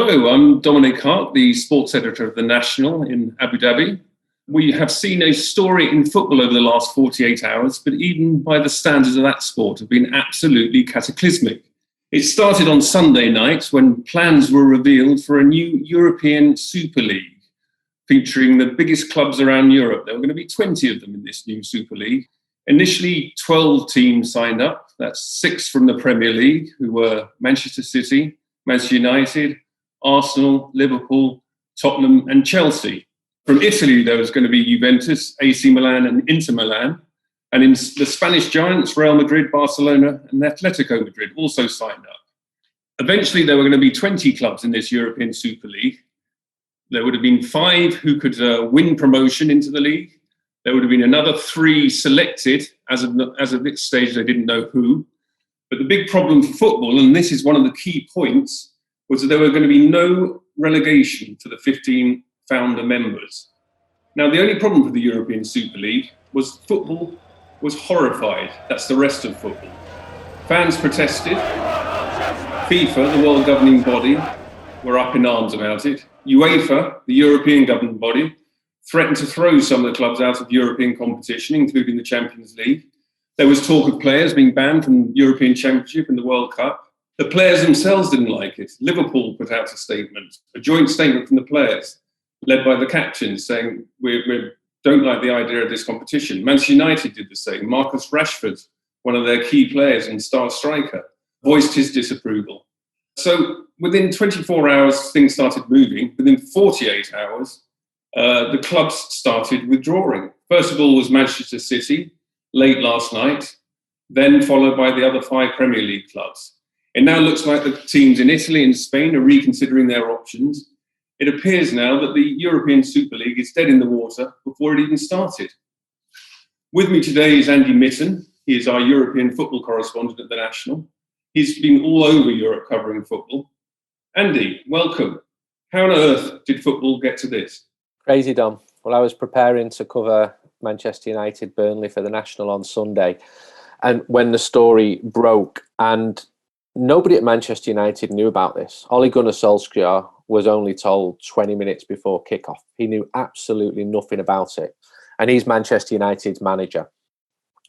Hello, I'm Dominic Hart, the sports editor of The National in Abu Dhabi. We have seen a story in football over the last 48 hours, but even by the standards of that sport, have been absolutely cataclysmic. It started on Sunday night when plans were revealed for a new European Super League, featuring the biggest clubs around Europe. There were going to be 20 of them in this new Super League. Initially, 12 teams signed up. That's 6 from the Premier League, who were Manchester City, Manchester United, Arsenal, Liverpool, Tottenham and Chelsea. From Italy, there was going to be Juventus, AC Milan and Inter Milan. And in the Spanish giants, Real Madrid, Barcelona and Atletico Madrid also signed up. Eventually, there were going to be 20 clubs in this European Super League. There would have been 5 who could win promotion into the league. There would have been another 3 selected. As of this stage, they didn't know who. But the big problem for football, and this is one of the key points, was that there were going to be no relegation for the 15 founder members. Now, the only problem for the European Super League was football was horrified. That's the rest of football. Fans protested. FIFA, the world governing body, were up in arms about it. UEFA, the European governing body, threatened to throw some of the clubs out of European competition, including the Champions League. There was talk of players being banned from the European Championship and the World Cup. The players themselves didn't like it. Liverpool put out a statement, a joint statement from the players, led by the captains, saying, we don't like the idea of this competition. Manchester United did the same. Marcus Rashford, one of their key players and star striker, voiced his disapproval. So within 24 hours, things started moving. Within 48 hours, the clubs started withdrawing. First of all was Manchester City, late last night, then followed by the other 5 Premier League clubs. It now looks like the teams in Italy and Spain are reconsidering their options. It appears now that the European Super League is dead in the water before it even started. With me today is Andy Mittin. He is our European football correspondent at The National. He's been all over Europe covering football. Andy, welcome. How on earth did football get to this? Crazy, Dom. Well, I was preparing to cover Manchester United Burnley for The National on Sunday, and when the story broke, and nobody at Manchester United knew about this. Ole Gunnar Solskjaer was only told 20 minutes before kickoff. He knew absolutely nothing about it. And he's Manchester United's manager.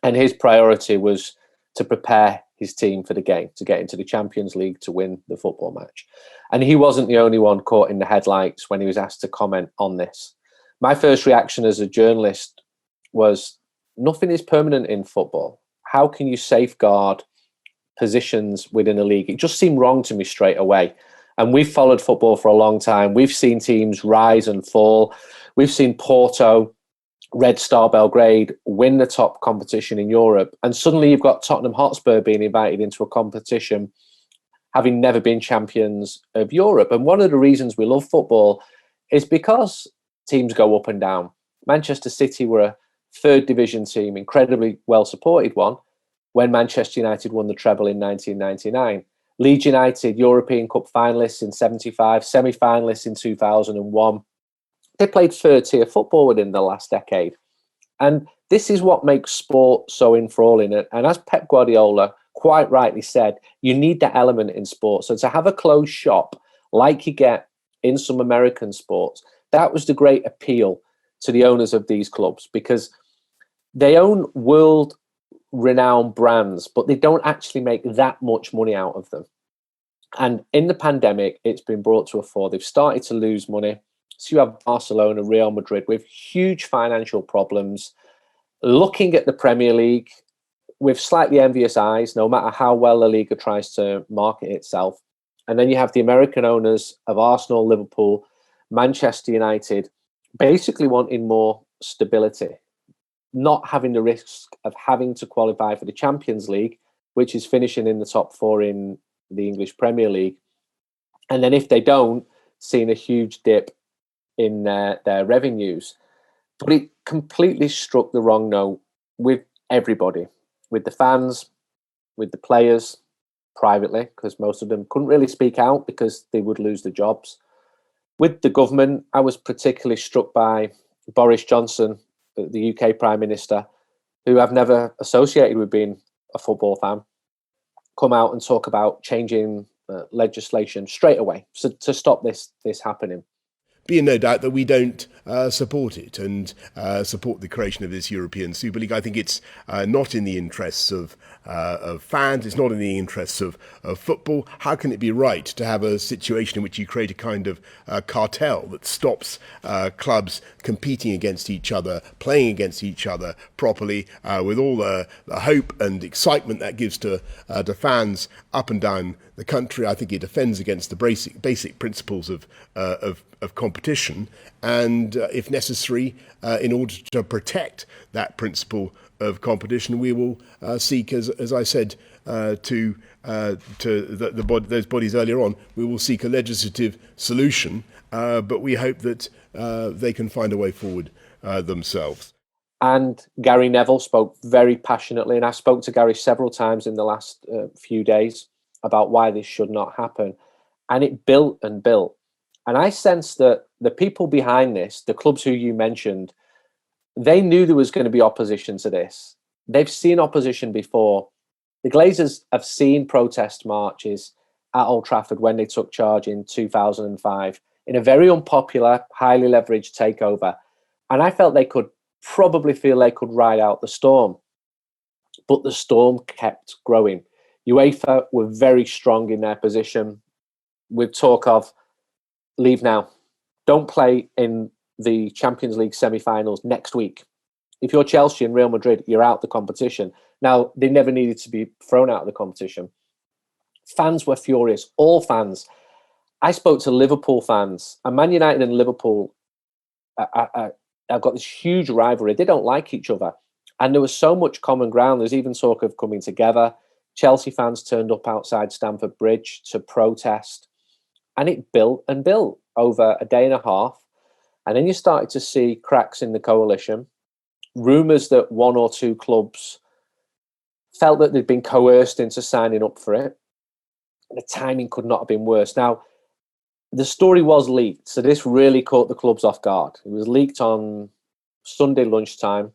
And his priority was to prepare his team for the game, to get into the Champions League, to win the football match. And he wasn't the only one caught in the headlights when he was asked to comment on this. My first reaction as a journalist was, nothing is permanent in football. How can you safeguard positions within a league? It just seemed wrong to me straight away. And we've followed football for a long time. We've seen teams rise and fall. We've seen Porto, Red Star Belgrade win the top competition in Europe. And suddenly you've got Tottenham Hotspur being invited into a competition, having never been champions of Europe. And one of the reasons we love football is because teams go up and down. Manchester City were a 3rd division team, incredibly well supported one, when Manchester United won the treble in 1999. Leeds United, European Cup finalists in 75, semi-finalists in 2001. They played 3rd-tier football within the last decade. And this is what makes sport so enthralling. And as Pep Guardiola quite rightly said, you need that element in sport. So to have a closed shop like you get in some American sports, that was the great appeal to the owners of these clubs, because they own world-renowned brands, but they don't actually make that much money out of them. And in the pandemic, it's been brought to a fore. They've started to lose money. So you have Barcelona, Real Madrid with huge financial problems, looking at the Premier League with slightly envious eyes, no matter how well La Liga tries to market itself. And then you have the American owners of Arsenal, Liverpool, Manchester United, basically wanting more stability, not having the risk of having to qualify for the Champions League, which is finishing in the top 4 in the English Premier League. And then if they don't, seeing a huge dip in their revenues. But it completely struck the wrong note with everybody, with the fans, with the players, privately, because most of them couldn't really speak out because they would lose their jobs. With the government, I was particularly struck by Boris Johnson, the UK Prime Minister, who I've never associated with being a football fan, come out and talk about changing legislation straight away to stop this happening. Be in no doubt that we don't support it and support the creation of this European Super League. I think it's not in the interests of fans. It's not in the interests of football. How can it be right to have a situation in which you create a kind of cartel that stops clubs competing against each other, playing against each other properly, with all the hope and excitement that gives to fans up and down the country? I think it offends against the basic principles of competition, and if necessary, in order to protect that principle of competition, we will seek, as I said to those bodies earlier on, we will seek a legislative solution, but we hope that they can find a way forward themselves. And Gary Neville spoke very passionately, and I spoke to Gary several times in the last few days about why this should not happen, and it built and built. And I sense that the people behind this, the clubs who you mentioned, they knew there was going to be opposition to this. They've seen opposition before. The Glazers have seen protest marches at Old Trafford when they took charge in 2005 in a very unpopular, highly leveraged takeover. And I felt they could ride out the storm. But the storm kept growing. UEFA were very strong in their position, with talk of leave now. Don't play in the Champions League semi-finals next week. If you're Chelsea and Real Madrid, you're out the competition. Now, they never needed to be thrown out of the competition. Fans were furious, all fans. I spoke to Liverpool fans, and Man United and Liverpool have got this huge rivalry. They don't like each other. And there was so much common ground. There's even talk of coming together. Chelsea fans turned up outside Stamford Bridge to protest. And it built and built over a day and a half. And then you started to see cracks in the coalition, rumours that one or two clubs felt that they'd been coerced into signing up for it. The timing could not have been worse. Now, the story was leaked, so this really caught the clubs off guard. It was leaked on Sunday lunchtime.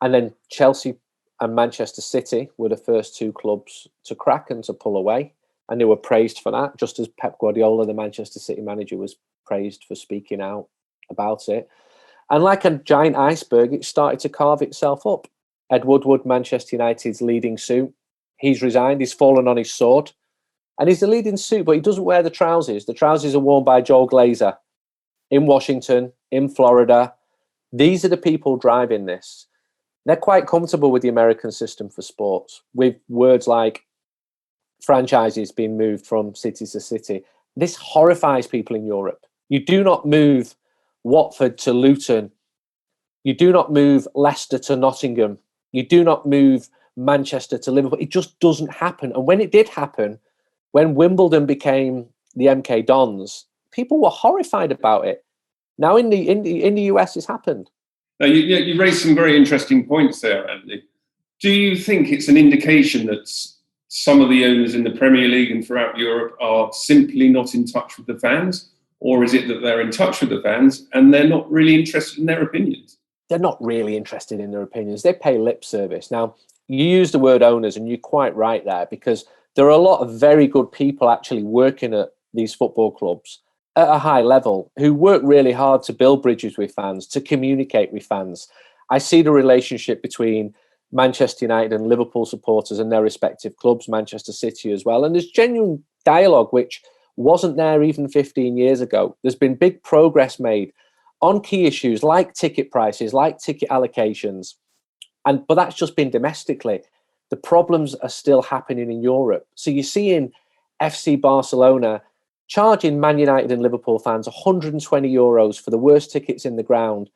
And then Chelsea and Manchester City were the first two clubs to crack and to pull away. And they were praised for that, just as Pep Guardiola, the Manchester City manager, was praised for speaking out about it. And like a giant iceberg, it started to carve itself up. Ed Woodward, Manchester United's leading suit, he's resigned, he's fallen on his sword. And he's the leading suit, but he doesn't wear the trousers. The trousers are worn by Joel Glazer in Washington, in Florida. These are the people driving this. They're quite comfortable with the American system for sports, with words like franchises being moved from city to city. This horrifies people in Europe. You do not move Watford to Luton. You do not move Leicester to Nottingham. You do not move Manchester to Liverpool. It just doesn't happen. And when it did happen, when Wimbledon became the MK Dons, people were horrified about it. Now in the US, it's happened. Now, you raised some very interesting points there, Andy. Do you think it's an indication that some of the owners in the Premier League and throughout Europe are simply not in touch with the fans? Or is it that they're in touch with the fans and they're not really interested in their opinions? They're not really interested in their opinions. They pay lip service. Now, you use the word owners, and you're quite right there, because there are a lot of very good people actually working at these football clubs at a high level who work really hard to build bridges with fans, to communicate with fans. I see the relationship between Manchester United and Liverpool supporters and their respective clubs, Manchester City as well. And there's genuine dialogue, which wasn't there even 15 years ago. There's been big progress made on key issues like ticket prices, like ticket allocations. But that's just been domestically. The problems are still happening in Europe. So you're seeing FC Barcelona charging Man United and Liverpool fans €120 for the worst tickets in the ground,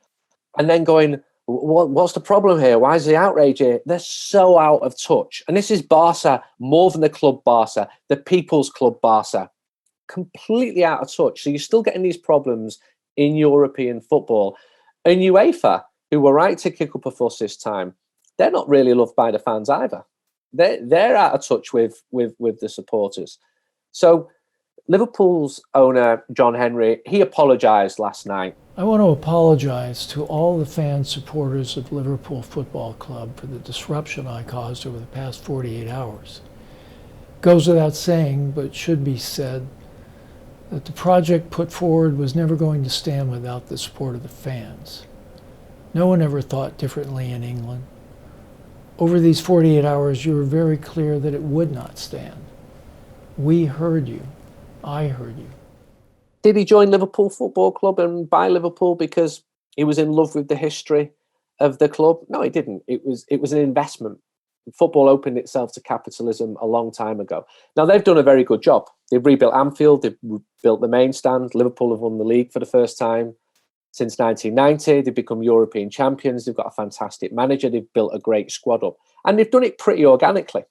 and then going, what's the problem here? Why is the outrage here? They're so out of touch. And this is Barca, more than the club Barca, the people's club Barca, completely out of touch. So you're still getting these problems in European football. And UEFA, who were right to kick up a fuss this time, they're not really loved by the fans either. They're out of touch with the supporters. So Liverpool's owner, John Henry, he apologised last night. I want to apologize to all the fan supporters of Liverpool Football Club for the disruption I caused over the past 48 hours. Goes without saying, but should be said, that the project put forward was never going to stand without the support of the fans. No one ever thought differently in England. Over these 48 hours, you were very clear that it would not stand. We heard you. I heard you. Did he join Liverpool Football Club and buy Liverpool because he was in love with the history of the club? No, he didn't. It was an investment. Football opened itself to capitalism a long time ago. Now, they've done a very good job. They've rebuilt Anfield. They've built the main stand. Liverpool have won the league for the first time since 1990. They've become European champions. They've got a fantastic manager. They've built a great squad up. And they've done it pretty organically.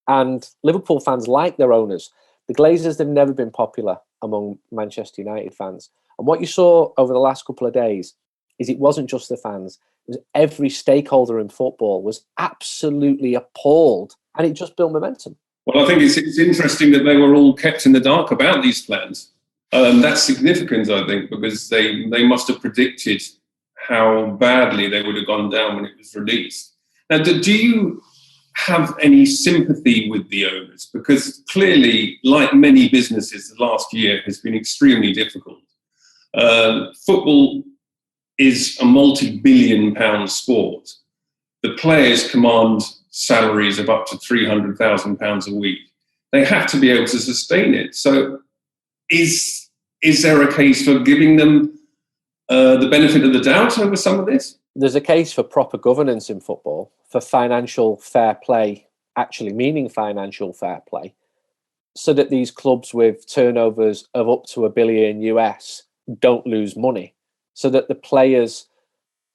And Liverpool fans like their owners. The Glazers have never been popular among Manchester United fans. And what you saw over the last couple of days is it wasn't just the fans. It was every stakeholder in football was absolutely appalled. And it just built momentum. Well, I think it's interesting that they were all kept in the dark about these plans. That's significant, I think, because they must have predicted how badly they would have gone down when it was released. Now, do you have any sympathy with the owners? Because clearly, like many businesses, the last year has been extremely difficult. Football is a multi-billion-pound sport. The players command salaries of up to £300,000 a week. They have to be able to sustain it. So is there a case for giving them the benefit of the doubt over some of this? There's a case for proper governance in football, for financial fair play, actually meaning financial fair play, so that these clubs with turnovers of up to $1 billion US don't lose money, so that the players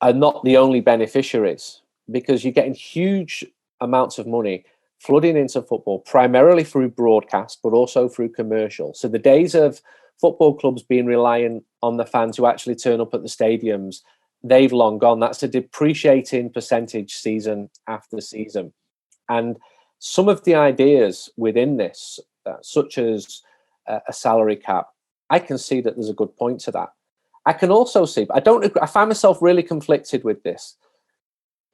are not the only beneficiaries, because you're getting huge amounts of money flooding into football, primarily through broadcast, but also through commercial. So the days of football clubs being reliant on the fans who actually turn up at the stadiums, they've long gone. That's a depreciating percentage season after season. And some of the ideas within this, such as a salary cap, I can see that there's a good point to that. I can also see, but I find myself really conflicted with this.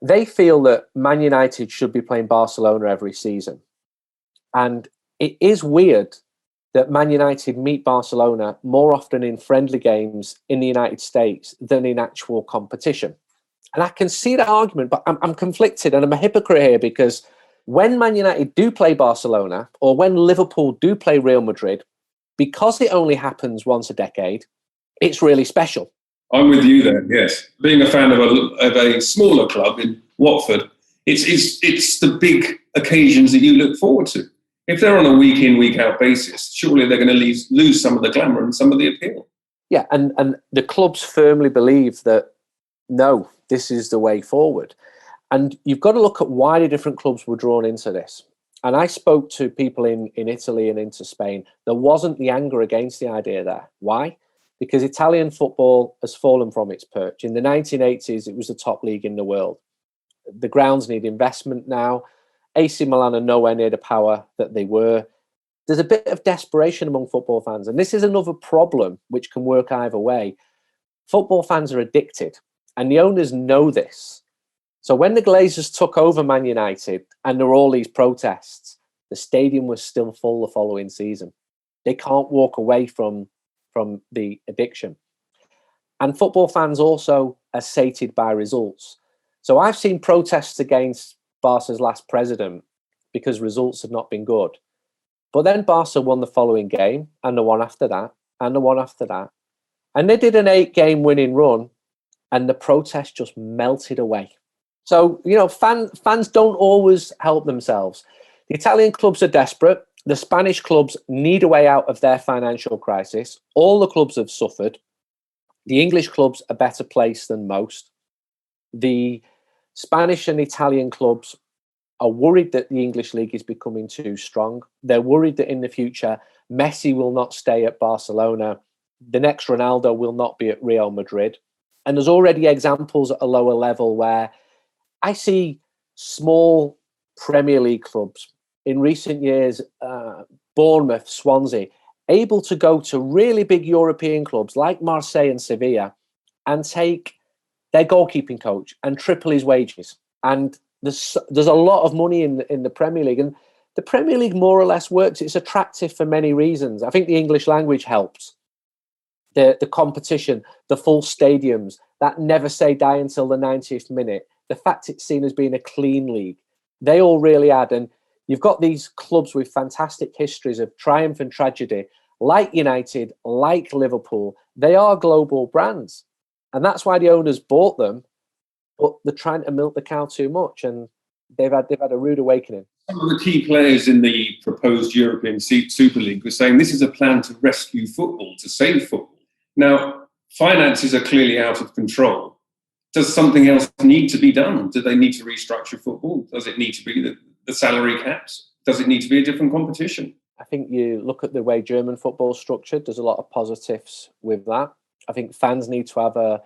They feel that Man United should be playing Barcelona every season. And it is weird that Man United meet Barcelona more often in friendly games in the United States than in actual competition. And I can see that argument, but I'm conflicted and I'm a hypocrite here, because when Man United do play Barcelona or when Liverpool do play Real Madrid, because it only happens once a decade, it's really special. I'm with you there, yes. Being a fan of a smaller club in Watford, it's the big occasions that you look forward to. If they're on a week-in, week-out basis, surely they're going to lose some of the glamour and some of the appeal. Yeah, and the clubs firmly believe that, no, this is the way forward. And you've got to look at why the different clubs were drawn into this. And I spoke to people in Italy and into Spain. There wasn't the anger against the idea there. Why? Because Italian football has fallen from its perch. In the 1980s, it was the top league in the world. The grounds need investment now. AC Milan are nowhere near the power that they were. There's a bit of desperation among football fans. And this is another problem which can work either way. Football fans are addicted, and the owners know this. So when the Glazers took over Man United and there were all these protests, the stadium was still full the following season. They can't walk away from the addiction. And football fans also are sated by results. So I've seen protests against Barca's last president because results had not been good. But then Barca won the following game, and the one after that, and the one after that. And they did an 8-game winning run, and the protest just melted away. So, fans don't always help themselves. The Italian clubs are desperate. The Spanish clubs need a way out of their financial crisis. All the clubs have suffered. The English clubs are better placed than most. The Spanish and Italian clubs are worried that the English league is becoming too strong. They're worried that in the future, Messi will not stay at Barcelona. The next Ronaldo will not be at Real Madrid. And there's already examples at a lower level where I see small Premier League clubs in recent years, Bournemouth, Swansea, able to go to really big European clubs like Marseille and Sevilla and take their goalkeeping coach and triple his wages. And there's a lot of money in the Premier League. And the Premier League more or less works. It's attractive for many reasons. I think the English language helps. The competition, the full stadiums, that never say die until the 90th minute, the fact it's seen as being a clean league, they all really add. And you've got these clubs with fantastic histories of triumph and tragedy, like United, like Liverpool. They are global brands. And that's why the owners bought them, but they're trying to milk the cow too much, and they've had a rude awakening. Some of the key players in the proposed European Super League were saying this is a plan to rescue football, to save football. Now, finances are clearly out of control. Does something else need to be done? Do they need to restructure football? Does it need to be the salary caps? Does it need to be a different competition? I think you look at the way German football is structured, there's a lot of positives with that. I think fans need to have a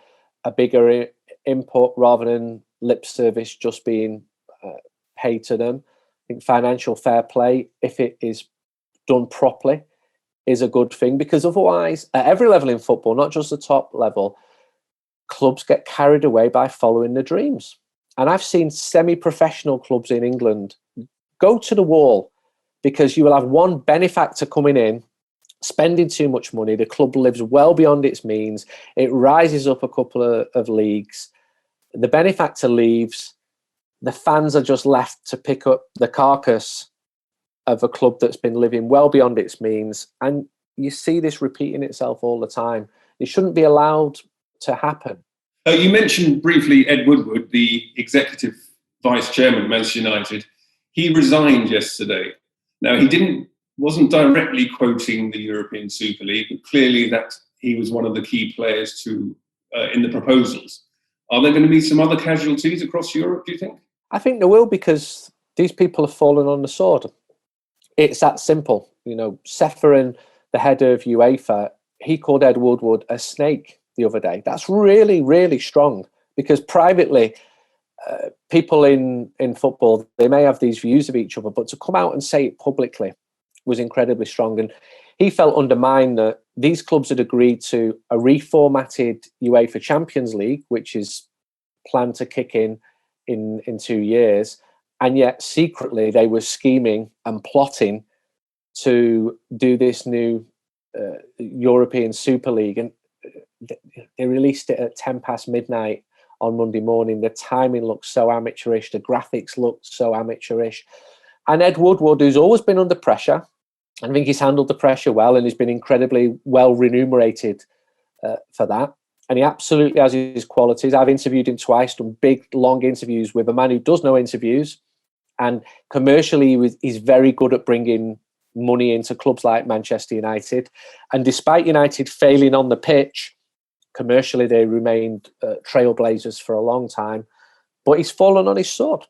bigger input rather than lip service just being paid to them. I think financial fair play, if it is done properly, is a good thing, because otherwise, at every level in football, not just the top level, clubs get carried away by following their dreams. And I've seen semi-professional clubs in England go to the wall because you will have one benefactor coming in, spending too much money. The club lives well beyond its means. It rises up a couple of leagues. The benefactor leaves. The fans are just left to pick up the carcass of a club that's been living well beyond its means. And you see this repeating itself all the time. It shouldn't be allowed to happen. You mentioned briefly Ed Woodward, the executive vice chairman of Manchester United. He resigned yesterday. Now, he wasn't directly quoting the European Super League, but clearly that he was one of the key players in the proposals. Are there going to be some other casualties across Europe, do you think? I think there will, because these people have fallen on the sword. It's that simple. You know, Ceferin, the head of UEFA, he called Ed Woodward a snake the other day. That's really, really strong, because privately, people in football, they may have these views of each other, but to come out and say it publicly was incredibly strong. And he felt undermined that these clubs had agreed to a reformatted UEFA Champions League, which is planned to kick in 2 years. And yet secretly they were scheming and plotting to do this new European Super League. And they released it at 10 past midnight on Monday morning. The timing looked so amateurish. The graphics looked so amateurish. And Ed Woodward, who's always been under pressure, I think he's handled the pressure well, and he's been incredibly well remunerated for that. And he absolutely has his qualities. I've interviewed him twice, done big, long interviews with a man who does no interviews. And commercially, he's very good at bringing money into clubs like Manchester United. And despite United failing on the pitch, commercially they remained trailblazers for a long time. But he's fallen on his sword.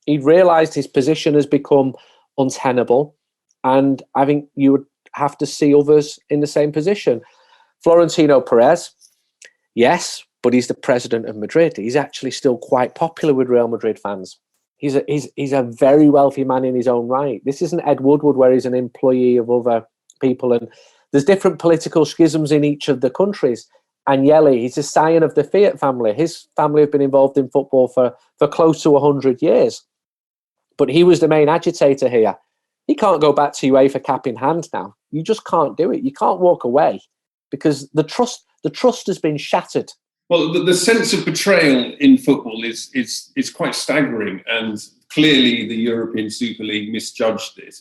He realised his position has become untenable. And I think you would have to see others in the same position. Florentino Perez, yes, but he's the president of Madrid. He's actually still quite popular with Real Madrid fans. He's a very wealthy man in his own right. This isn't Ed Woodward, where he's an employee of other people. And there's different political schisms in each of the countries. Agnelli, he's a scion of the Fiat family. His family have been involved in football for close to 100 years. But he was the main agitator here. He can't go back to UEFA cap in hand now. You just can't do it. You can't walk away, because the trust has been shattered. Well, the sense of betrayal in football is quite staggering, and clearly the European Super League misjudged it.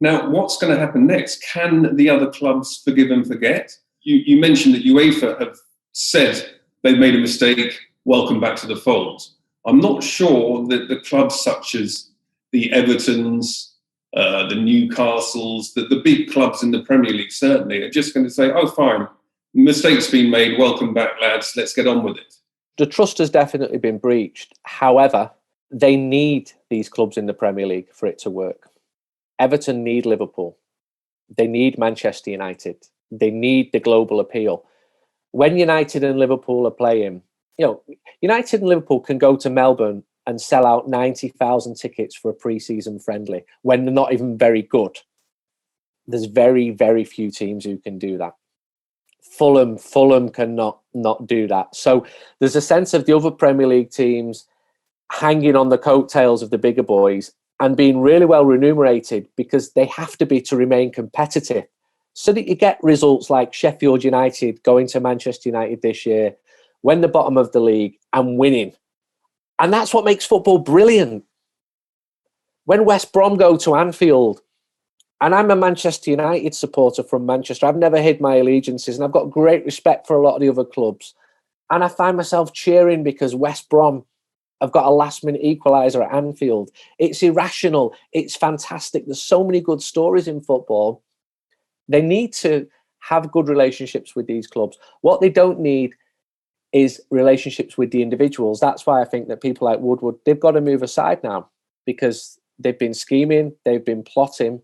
Now, what's going to happen next? Can the other clubs forgive and forget? You mentioned that UEFA have said they've made a mistake, welcome back to the fold. I'm not sure that the clubs such as the Evertons, the Newcastles, the big clubs in the Premier League certainly are just going to say, oh, fine, mistake's been made, welcome back, lads, let's get on with it. The trust has definitely been breached. However, they need these clubs in the Premier League for it to work. Everton need Liverpool. They need Manchester United. They need the global appeal. When United and Liverpool are playing, United and Liverpool can go to Melbourne and sell out 90,000 tickets for a pre-season friendly when they're not even very good. There's very, very few teams who can do that. Fulham cannot not do that. So there's a sense of the other Premier League teams hanging on the coattails of the bigger boys and being really well remunerated, because they have to be to remain competitive, so that you get results like Sheffield United going to Manchester United this year, when the bottom of the league and winning. And that's what makes football brilliant. When West Brom go to Anfield, and I'm a Manchester United supporter from Manchester, I've never hid my allegiances, and I've got great respect for a lot of the other clubs. And I find myself cheering because West Brom have got a last-minute equaliser at Anfield. It's irrational. It's fantastic. There's so many good stories in football. They need to have good relationships with these clubs. What they don't need is relationships with the individuals. That's why I think that people like Woodward, they've got to move aside now, because they've been scheming, they've been plotting,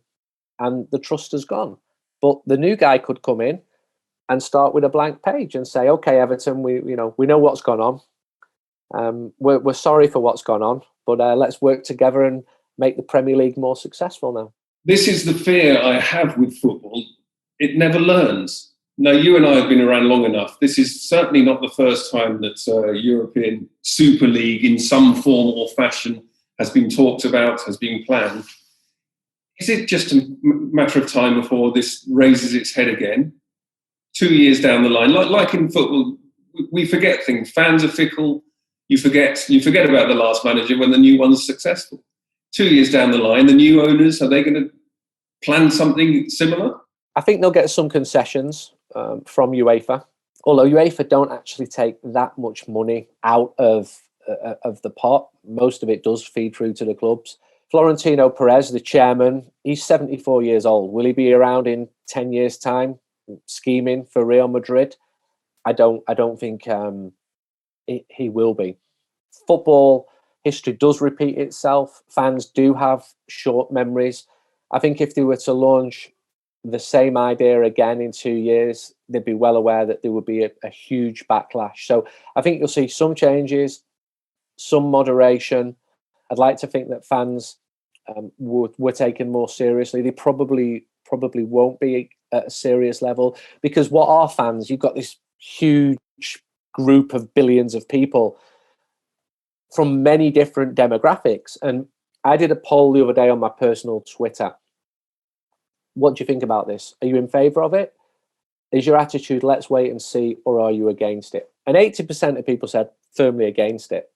and the trust has gone. But the new guy could come in and start with a blank page and say, "Okay, Everton, we know what's gone on. We're sorry for what's gone on, but let's work together and make the Premier League more successful now." This is the fear I have with football. It never learns. Now, you and I have been around long enough. This is certainly not the first time that European Super League in some form or fashion has been talked about, has been planned. Is it just a matter of time before this raises its head again? 2 years down the line, like in football, we forget things. Fans are fickle. You forget about the last manager when the new one's successful. 2 years down the line, the new owners, are they going to plan something similar? I think they'll get some concessions from UEFA, although UEFA don't actually take that much money out of the pot. Most of it does feed through to the clubs. Florentino Perez, the chairman, he's 74 years old. Will he be around in 10 years' time scheming for Real Madrid? I don't think he will be. Football history does repeat itself. Fans do have short memories. I think if they were to launch the same idea again in 2 years, they'd be well aware that there would be a huge backlash. So I think you'll see some changes, some moderation. I'd like to think that fans were taken more seriously. They probably won't be at a serious level, because what are fans? You've got this huge group of billions of people from many different demographics. And I did a poll the other day on my personal Twitter. What do you think about this? Are you in favour of it? Is your attitude, let's wait and see, or are you against it? And 80% of people said firmly against it.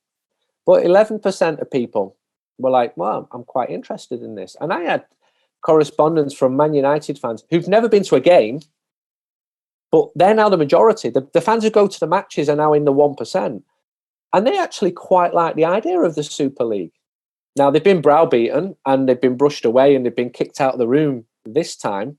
But 11% of people were like, well, I'm quite interested in this. And I had correspondence from Man United fans who've never been to a game, but they're now the majority. The fans who go to the matches are now in the 1%. And they actually quite like the idea of the Super League. Now, they've been browbeaten and they've been brushed away and they've been kicked out of the room this time.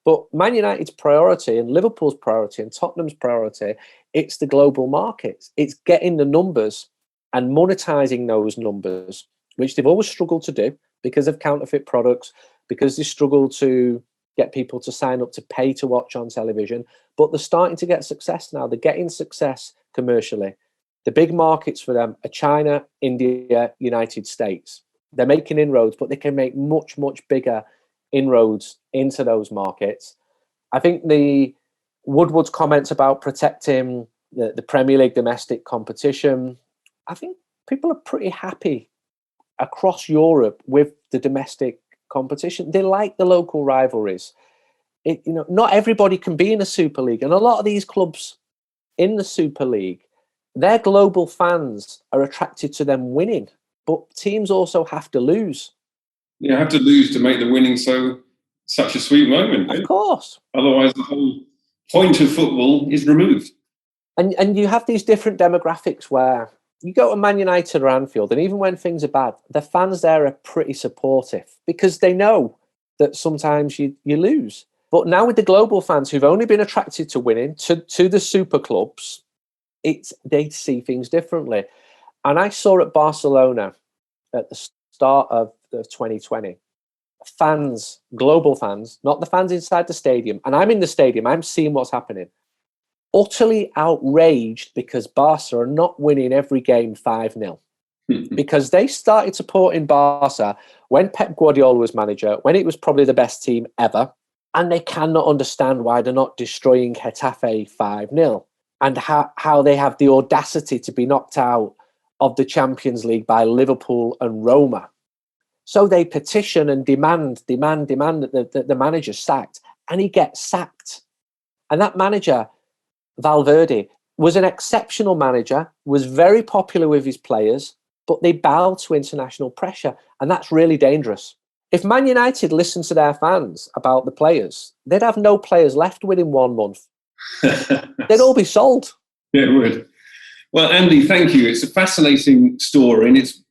But Man United's priority and Liverpool's priority and Tottenham's priority, it's the global markets. It's getting the numbers and monetizing those numbers, which they've always struggled to do because of counterfeit products, because they struggle to get people to sign up to pay to watch on television. But they're starting to get success now. They're getting success commercially. The big markets for them are China, India, United States. They're making inroads, but they can make much, much bigger inroads into those markets. I think the Woodward's comments about protecting the Premier League domestic competition, I think people are pretty happy across Europe with the domestic competition. They like the local rivalries. Not everybody can be in a Super League, and a lot of these clubs in the Super League, their global fans are attracted to them winning, but teams also have to lose. You have to lose to make the winning such a sweet moment. Of course. Otherwise, the whole point of football is removed. And you have these different demographics where you go to Man United or Anfield, and even when things are bad, the fans there are pretty supportive because they know that sometimes you lose. But now with the global fans who've only been attracted to winning, to the super clubs, they see things differently. And I saw at Barcelona at the start of 2020, fans, global fans, not the fans inside the stadium, and I'm in the stadium, I'm seeing what's happening, utterly outraged because Barca are not winning every game 5-0. Because they started supporting Barca when Pep Guardiola was manager, when it was probably the best team ever, and they cannot understand why they're not destroying Getafe 5-0. And how they have the audacity to be knocked out of the Champions League by Liverpool and Roma. So they petition and demand that the manager's sacked, and he gets sacked. And that manager, Valverde, was an exceptional manager, was very popular with his players, but they bowed to international pressure, and that's really dangerous. If Man United listened to their fans about the players, they'd have no players left within 1 month. They'd all be sold. Yeah, it would. Well, Andy, thank you. It's a fascinating story, and it's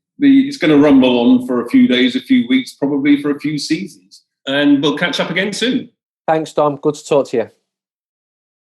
going to rumble on for a few days, a few weeks, probably for a few seasons. And we'll catch up again soon. Thanks, Dom. Good to talk to you.